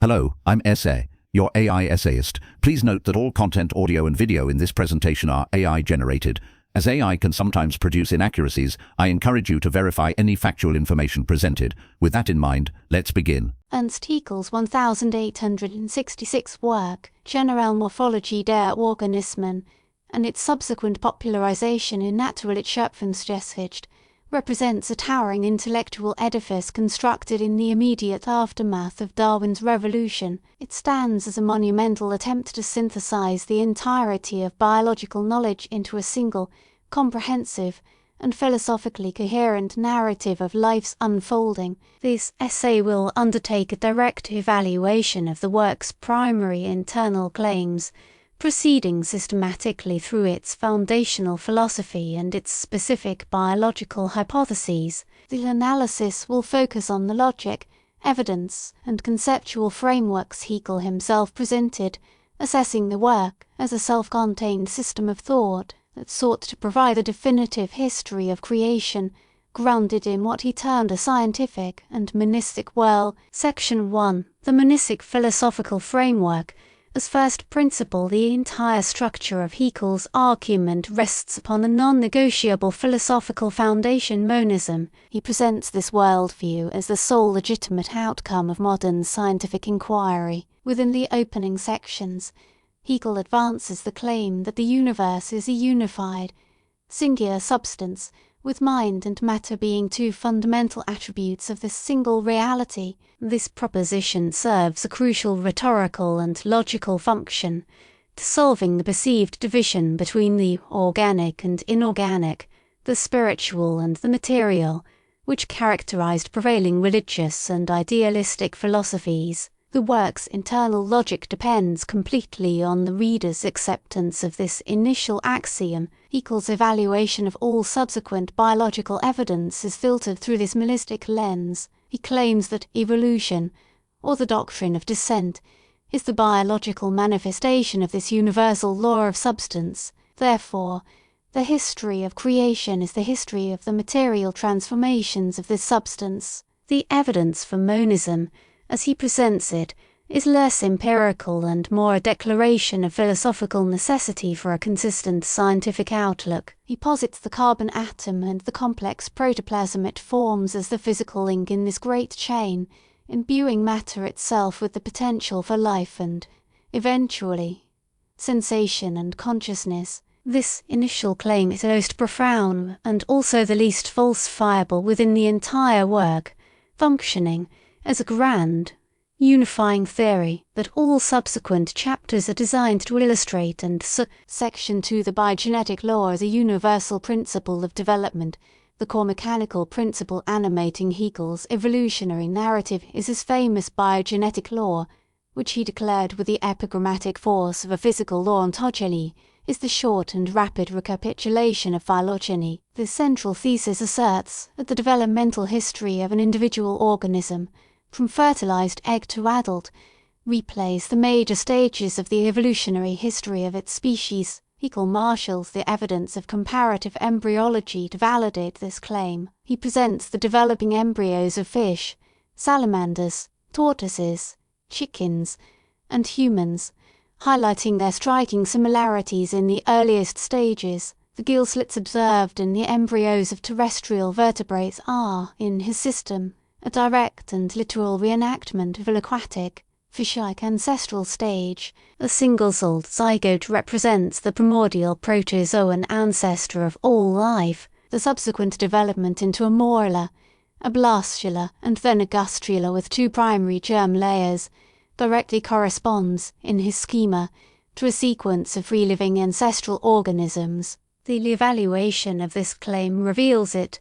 Hello, I'm Essay, your AI essayist. Please note that all content, audio and video in this presentation are AI generated. As AI can sometimes produce inaccuracies, I encourage you to verify any factual information presented. With that in mind, let's begin. Ernst Haeckel's 1866 work, Generelle Morphologie der Organismen, and its subsequent popularization in Naturwissenschaftgeschichte, represents a towering intellectual edifice constructed in the immediate aftermath of Darwin's revolution. It stands as a monumental attempt to synthesize the entirety of biological knowledge into a single, comprehensive, and philosophically coherent narrative of life's unfolding. This essay will undertake a direct evaluation of the work's primary internal claims, proceeding systematically through its foundational philosophy and its specific biological hypotheses. The analysis will focus on the logic, evidence, and conceptual frameworks Haeckel himself presented, assessing the work as a self-contained system of thought that sought to provide a definitive history of creation, grounded in what he termed a scientific and monistic world. Section 1. The monistic philosophical framework. As first principle, the entire structure of Haeckel's argument rests upon the non-negotiable philosophical foundation monism. He presents this worldview as the sole legitimate outcome of modern scientific inquiry. Within the opening sections, Haeckel advances the claim that the universe is a unified, singular substance, with mind and matter being two fundamental attributes of this single reality. This proposition serves a crucial rhetorical and logical function, to solving the perceived division between the organic and inorganic, the spiritual and the material, which characterized prevailing religious and idealistic philosophies. The work's internal logic depends completely on the reader's acceptance of this initial axiom. Haeckel's evaluation of all subsequent biological evidence is filtered through this monistic lens. He claims that evolution, or the doctrine of descent, is the biological manifestation of this universal law of substance. Therefore, the history of creation is the history of the material transformations of this substance. The evidence for monism, as he presents it, is less empirical and more a declaration of philosophical necessity for a consistent scientific outlook. He posits the carbon atom and the complex protoplasm it forms as the physical link in this great chain, imbuing matter itself with the potential for life and, eventually, sensation and consciousness. This initial claim is the most profound and also the least falsifiable within the entire work, functioning as a grand, unifying theory that all subsequent chapters are designed to illustrate. And Section 2. The biogenetic law is a universal principle of development. The core mechanical principle animating Haeckel's evolutionary narrative is his famous biogenetic law, which he declared with the epigrammatic force of a physical law. Ontogeny is the short and rapid recapitulation of phylogeny. This central thesis asserts that the developmental history of an individual organism, from fertilized egg to adult, replays the major stages of the evolutionary history of its species. Haeckel marshals the evidence of comparative embryology to validate this claim. He presents the developing embryos of fish, salamanders, tortoises, chickens, and humans, highlighting their striking similarities in the earliest stages. The gill slits observed in the embryos of terrestrial vertebrates are, in his system, a direct and literal reenactment of an aquatic, fish-like ancestral stage. The single-celled zygote represents the primordial protozoan ancestor of all life. The subsequent development into a morula, a blastula, and then a gastrula with two primary germ layers, directly corresponds, in his schema, to a sequence of free-living ancestral organisms. The evaluation of this claim reveals it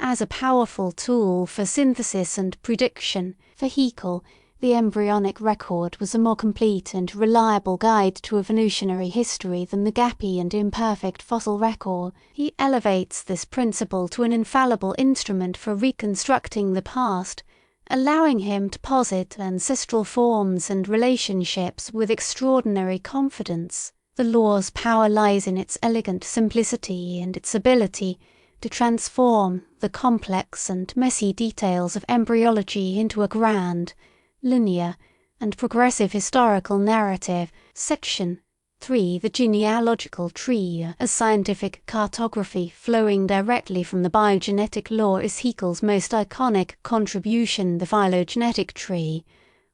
as a powerful tool for synthesis and prediction. For Haeckel, the embryonic record was a more complete and reliable guide to evolutionary history than the gappy and imperfect fossil record. He elevates this principle to an infallible instrument for reconstructing the past, allowing him to posit ancestral forms and relationships with extraordinary confidence. The law's power lies in its elegant simplicity and its ability to transform the complex and messy details of embryology into a grand, linear, and progressive historical narrative. Section 3. The genealogical tree as scientific cartography flowing directly from the biogenetic law is Haeckel's most iconic contribution, the phylogenetic tree,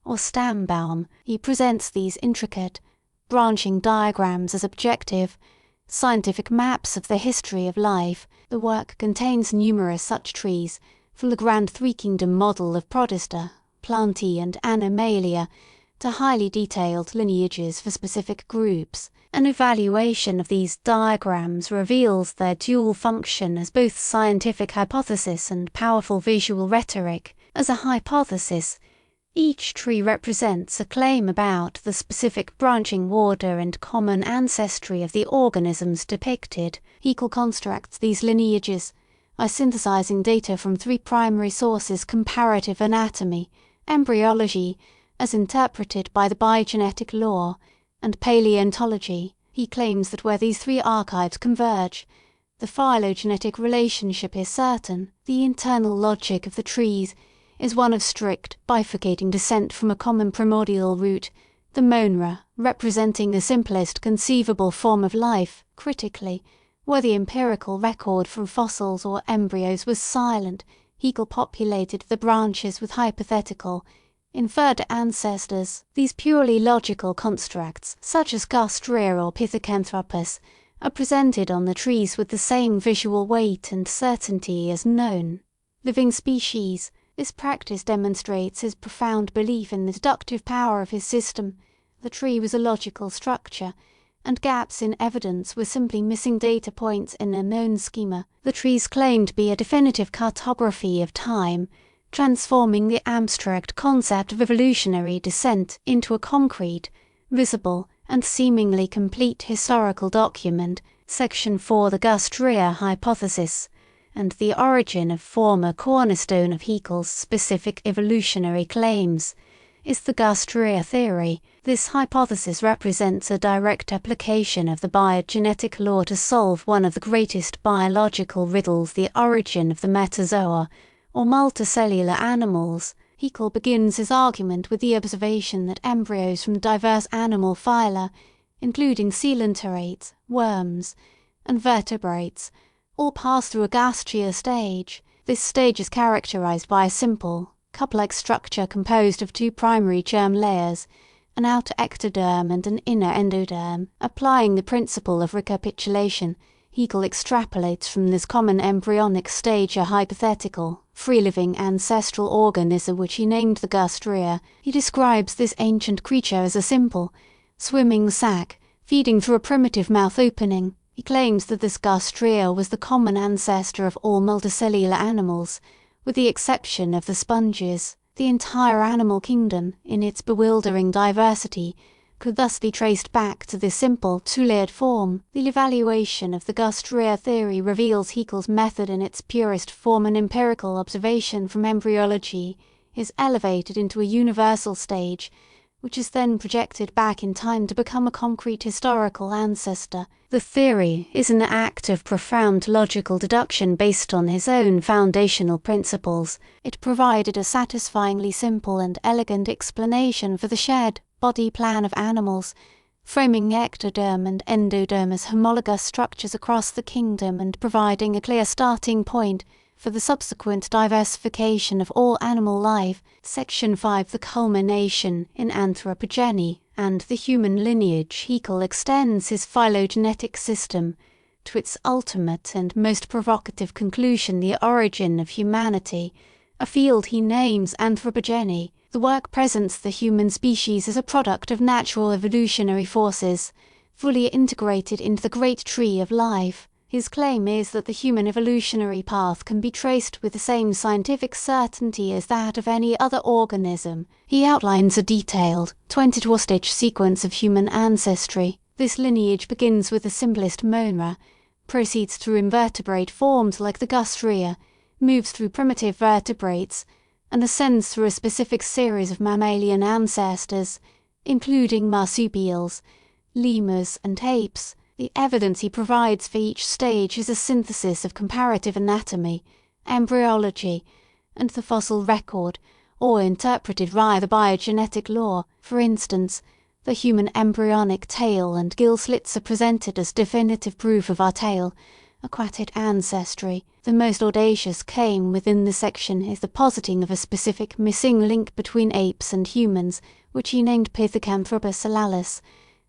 or Stammbaum. He presents these intricate, branching diagrams as objective, scientific maps of the history of life. The work contains numerous such trees, from the grand three-kingdom model of Prodista, Plantae and Animalia, to highly detailed lineages for specific groups. An evaluation of these diagrams reveals their dual function as both scientific hypothesis and powerful visual rhetoric. As a hypothesis, each tree represents a claim about the specific branching order and common ancestry of the organisms depicted. Haeckel constructs these lineages by synthesizing data from three primary sources: comparative anatomy, embryology, as interpreted by the biogenetic law, and paleontology. He claims that where these three archives converge, the phylogenetic relationship is certain. The internal logic of the trees is one of strict, bifurcating descent from a common primordial root, the monera, representing the simplest conceivable form of life. Critically, where the empirical record from fossils or embryos was silent, Haeckel populated the branches with hypothetical, inferred ancestors. These purely logical constructs, such as Gastraea or Pithecanthropus, are presented on the trees with the same visual weight and certainty as known living species. This practice demonstrates his profound belief in the deductive power of his system. The tree was a logical structure, and gaps in evidence were simply missing data points in a known schema. The trees claim to be a definitive cartography of time, transforming the abstract concept of evolutionary descent into a concrete, visible, and seemingly complete historical document. Section 4. The Gastraea hypothesis and the origin of former cornerstone of Haeckel's specific evolutionary claims is the Gastraea theory. This hypothesis represents a direct application of the biogenetic law to solve one of the greatest biological riddles: the origin of the metazoa, or multicellular animals. Haeckel begins his argument with the observation that embryos from diverse animal phyla, including coelenterate, worms, and vertebrates, all pass through a gastraea stage. This stage is characterized by a simple, cup-like structure composed of two primary germ layers, an outer ectoderm and an inner endoderm. Applying the principle of recapitulation, Haeckel extrapolates from this common embryonic stage a hypothetical, free-living ancestral organism which he named the Gastraea. He describes this ancient creature as a simple, swimming sac, feeding through a primitive mouth opening. He claims that this Gastraea was the common ancestor of all multicellular animals, with the exception of the sponges. The entire animal kingdom, in its bewildering diversity, could thus be traced back to this simple, two-layered form. The evaluation of the Gastraea theory reveals Haeckel's method in its purest form. An empirical observation from embryology is elevated into a universal stage, which is then projected back in time to become a concrete historical ancestor. The theory is an act of profound logical deduction based on his own foundational principles. It provided a satisfyingly simple and elegant explanation for the shared body plan of animals, framing the ectoderm and endoderm as homologous structures across the kingdom and providing a clear starting point for the subsequent diversification of all animal life. Section 5. The culmination in anthropogeny and the human lineage. Haeckel extends his phylogenetic system to its ultimate and most provocative conclusion: the origin of humanity, a field he names anthropogeny. The work presents the human species as a product of natural evolutionary forces, fully integrated into the great tree of life. His claim is that the human evolutionary path can be traced with the same scientific certainty as that of any other organism. He outlines a detailed, 22-stage sequence of human ancestry. This lineage begins with the simplest monera, proceeds through invertebrate forms like the Gastraea, moves through primitive vertebrates, and ascends through a specific series of mammalian ancestors, including marsupials, lemurs, and apes. The evidence he provides for each stage is a synthesis of comparative anatomy, embryology, and the fossil record, or interpreted via the biogenetic law. For instance, the human embryonic tail and gill slits are presented as definitive proof of our aquatic ancestry. The most audacious claim within the section is the positing of a specific missing link between apes and humans, which he named Pithecanthropus alalis,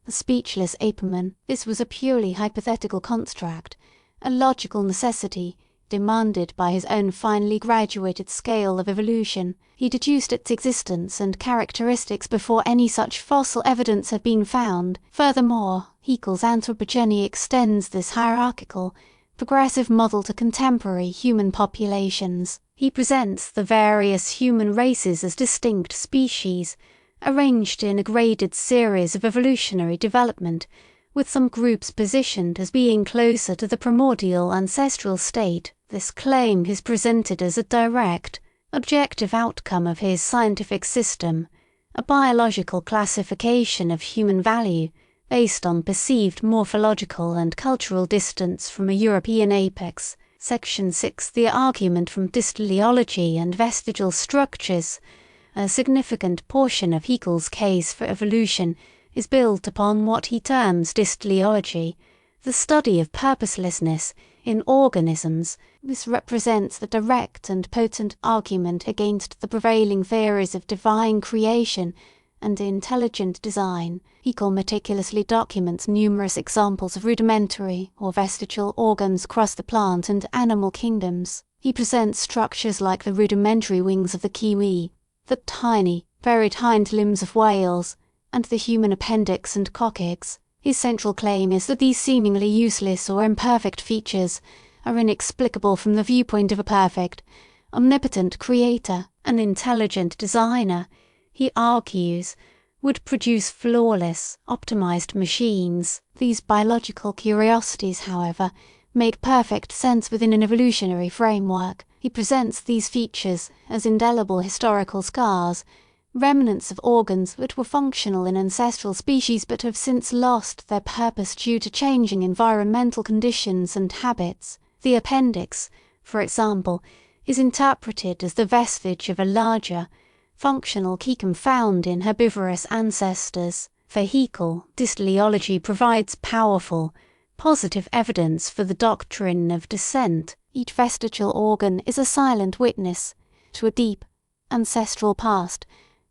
the speechless apeman. This was a purely hypothetical construct, a logical necessity, demanded by his own finely graduated scale of evolution. He deduced its existence and characteristics before any such fossil evidence had been found. Furthermore, Haeckel's anthropogeny extends this hierarchical, progressive model to contemporary human populations. He presents the various human races as distinct species, arranged in a graded series of evolutionary development, with some groups positioned as being closer to the primordial ancestral state. This claim is presented as a direct, objective outcome of his scientific system, a biological classification of human value based on perceived morphological and cultural distance from a European apex. Section 6. The argument from dysteleology and vestigial structures. A significant portion of Haeckel's case for evolution is built upon what he terms dysteleology, the study of purposelessness in organisms. This represents the direct and potent argument against the prevailing theories of divine creation and intelligent design. Haeckel meticulously documents numerous examples of rudimentary or vestigial organs across the plant and animal kingdoms. He presents structures like the rudimentary wings of the kiwi, the tiny, buried hind limbs of whales, and the human appendix and coccyx. His central claim is that these seemingly useless or imperfect features are inexplicable from the viewpoint of a perfect, omnipotent creator. An intelligent designer, he argues, would produce flawless, optimized machines. These biological curiosities, however, make perfect sense within an evolutionary framework. He presents these features as indelible historical scars, remnants of organs that were functional in ancestral species but have since lost their purpose due to changing environmental conditions and habits. The appendix, for example, is interpreted as the vestige of a larger, functional caecum found in herbivorous ancestors. For Haeckel, dysteleology provides powerful, positive evidence for the doctrine of descent. Each vestigial organ is a silent witness to a deep, ancestral past,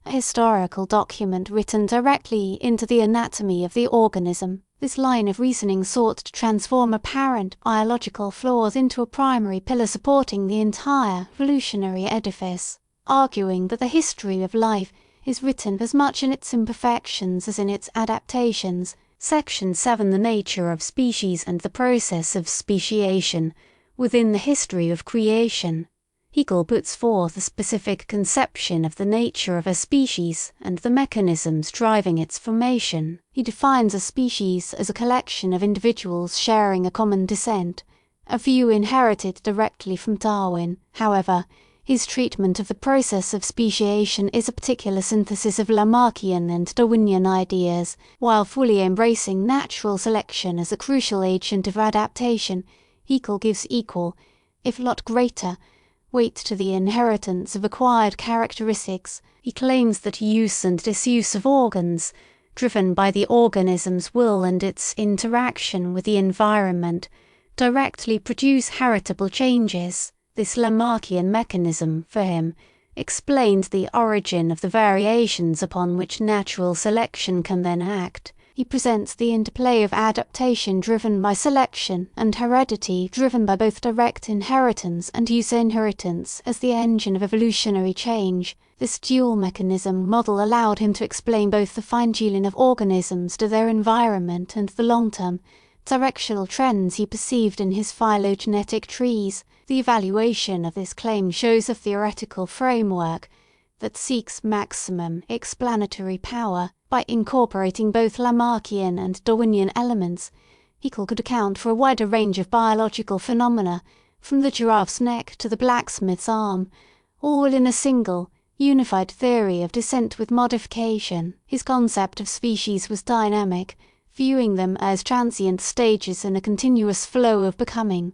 a historical document written directly into the anatomy of the organism. This line of reasoning sought to transform apparent biological flaws into a primary pillar supporting the entire evolutionary edifice, arguing that the history of life is written as much in its imperfections as in its adaptations. Section 7. The nature of species and the process of speciation within the history of creation. Haeckel puts forth a specific conception of the nature of a species and the mechanisms driving its formation. He defines a species as a collection of individuals sharing a common descent, a view inherited directly from Darwin. However, his treatment of the process of speciation is a particular synthesis of Lamarckian and Darwinian ideas. While fully embracing natural selection as a crucial agent of adaptation, Haeckel gives equal, if not greater, weight to the inheritance of acquired characteristics. He claims that use and disuse of organs, driven by the organism's will and its interaction with the environment, directly produce heritable changes. This Lamarckian mechanism, for him, explains the origin of the variations upon which natural selection can then act. He presents the interplay of adaptation driven by selection and heredity driven by both direct inheritance and use inheritance as the engine of evolutionary change. This dual mechanism model allowed him to explain both the fine-tuning of organisms to their environment and the long-term, directional trends he perceived in his phylogenetic trees. The evaluation of this claim shows a theoretical framework that seeks maximum explanatory power. By incorporating both Lamarckian and Darwinian elements, Haeckel could account for a wider range of biological phenomena, from the giraffe's neck to the blacksmith's arm, all within a single, unified theory of descent with modification. His concept of species was dynamic, viewing them as transient stages in a continuous flow of becoming,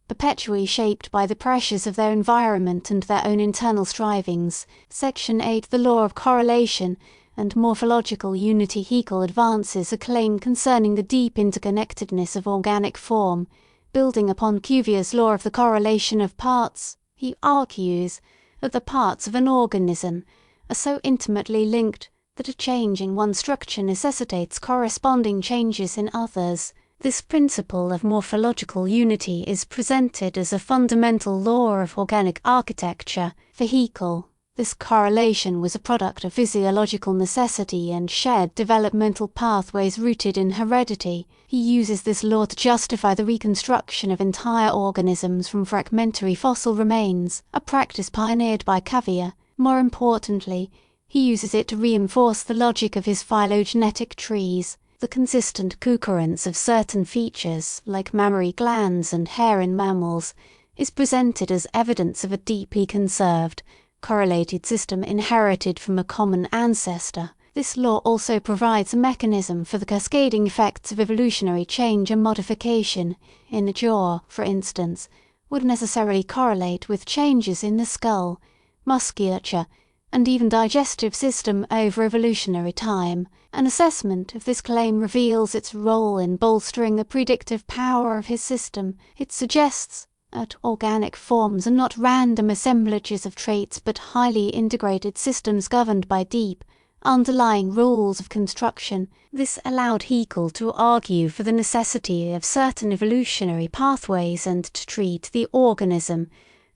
perpetually shaped by the pressures of their environment and their own internal strivings. Section 8, the law of correlation and morphological unity. Haeckel advances a claim concerning the deep interconnectedness of organic form, building upon Cuvier's law of the correlation of parts. He argues that the parts of an organism are so intimately linked that a change in one structure necessitates corresponding changes in others. This principle of morphological unity is presented as a fundamental law of organic architecture. For Haeckel, this correlation was a product of physiological necessity and shared developmental pathways rooted in heredity. He uses this law to justify the reconstruction of entire organisms from fragmentary fossil remains, a practice pioneered by Cuvier. More importantly, he uses it to reinforce the logic of his phylogenetic trees. The consistent concurrence of certain features, like mammary glands and hair in mammals, is presented as evidence of a deeply conserved, correlated system inherited from a common ancestor. This law also provides a mechanism for the cascading effects of evolutionary change and modification. In a jaw, for instance, would necessarily correlate with changes in the skull, musculature, and even digestive system over evolutionary time. An assessment of this claim reveals its role in bolstering the predictive power of his system. It suggests that organic forms are not random assemblages of traits but highly integrated systems governed by deep, underlying rules of construction. This allowed Haeckel to argue for the necessity of certain evolutionary pathways and to treat the organism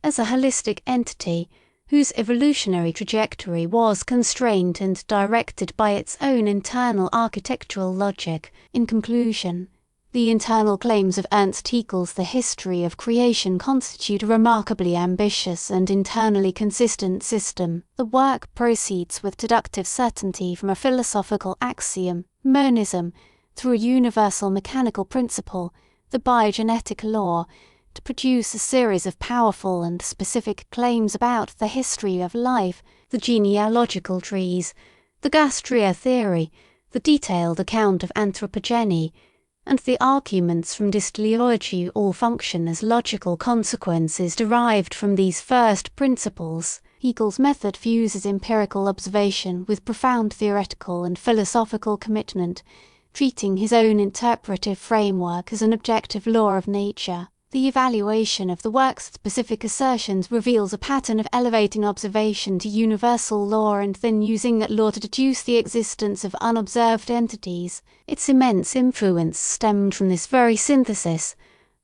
as a holistic entity whose evolutionary trajectory was constrained and directed by its own internal architectural logic. In conclusion, the internal claims of Ernst Haeckel's The History of Creation constitute a remarkably ambitious and internally consistent system. The work proceeds with deductive certainty from a philosophical axiom, monism, through a universal mechanical principle, the biogenetic law, to produce a series of powerful and specific claims about the history of life, the genealogical trees, the gastria theory, the detailed account of anthropogeny, and the arguments from dysteleology all function as logical consequences derived from these first principles. Haeckel's method fuses empirical observation with profound theoretical and philosophical commitment, treating his own interpretive framework as an objective law of nature. The evaluation of the work's specific assertions reveals a pattern of elevating observation to universal law and then using that law to deduce the existence of unobserved entities. Its immense influence stemmed from this very synthesis,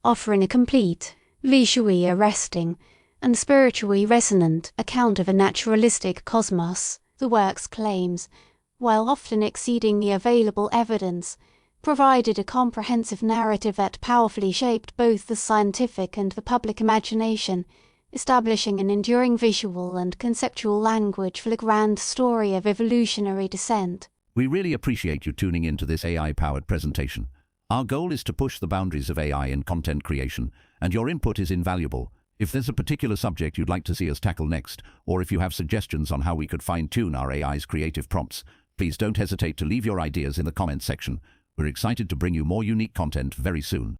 offering a complete, visually arresting, and spiritually resonant account of a naturalistic cosmos. The work's claims, while often exceeding the available evidence, provided a comprehensive narrative that powerfully shaped both the scientific and the public imagination, establishing an enduring visual and conceptual language for the grand story of evolutionary descent. We really appreciate you tuning into this AI-powered presentation. Our goal is to push the boundaries of AI in content creation, and your input is invaluable. If there's a particular subject you'd like to see us tackle next, or if you have suggestions on how we could fine-tune our AI's creative prompts, please don't hesitate to leave your ideas in the comments section. We're excited to bring you more unique content very soon.